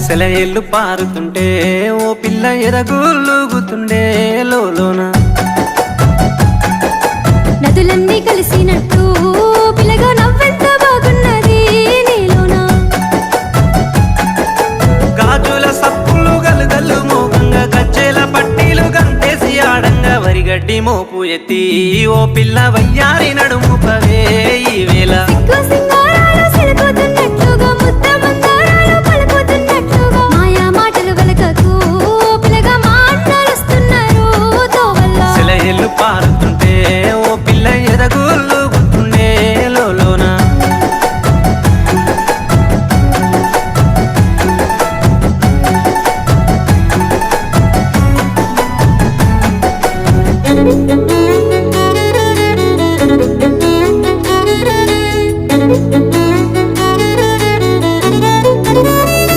సెలయేళ్ళు పారుతుంటే ఓ పిల్ల ఎదగులుగుతుండే లోన నదులన్నీ కలిసినట్టు పిల్లగా నవ్వెంత బాగున్నది నీలోన గాజుల సప్పులు గలుగల్లు మోగంగా గజ్జెల పట్టీలు గంతేసి ఆడంగా వరిగడ్డి మోపు ఎత్తి ఓ పిల్ల వయ్యారి నడుము పవే ఈ వేళ సిగ్గు సింగా